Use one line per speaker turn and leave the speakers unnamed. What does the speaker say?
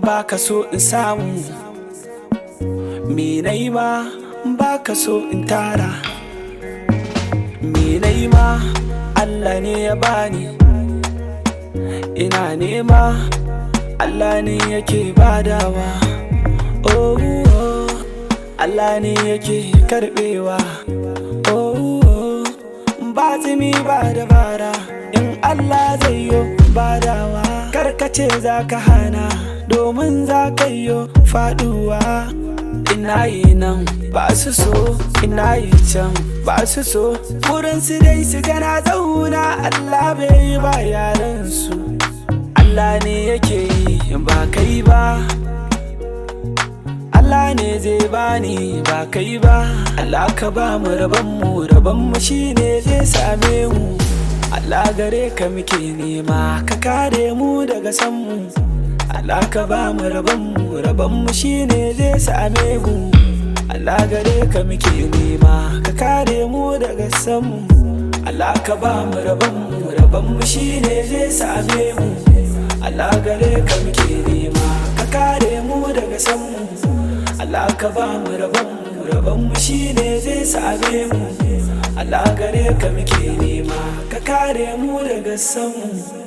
baka so in samu, me nayi ma baka so in tara, me nayi ma Allah ne ya bani, ina nema Allah ne yake badawa. Oh, oh, Allah ne yake karbewa. Oh, oh, ba tsimi ba dabara, in Allah zai yo badawa. Karkace zaka hana domin zaka yo faduwa. Ina yi nan ba su so, ina yi can ba su so, wurin su dai su gana zauna. Allah bai yi ba yaran su, Allah ne yake yi ba kai ba, Allah ne zai bani ba kai ba. Allah ka ba mu rabon mu shine zai same mu. Allah gare ka muke nema ka kare mu daga san mu. Allah ka ba mu rabon mu shine zai same mu. Allah gare ka muke nema ka kare mu daga san mu. Allah ka ba mu rabon mu shine zai same mu. Allah gare ka muke nema ka kare mu daga san mu. Allah ka ba mu rabon mu shine zai same mu. Allah gare ka muke nema ka kare mu daga san mu.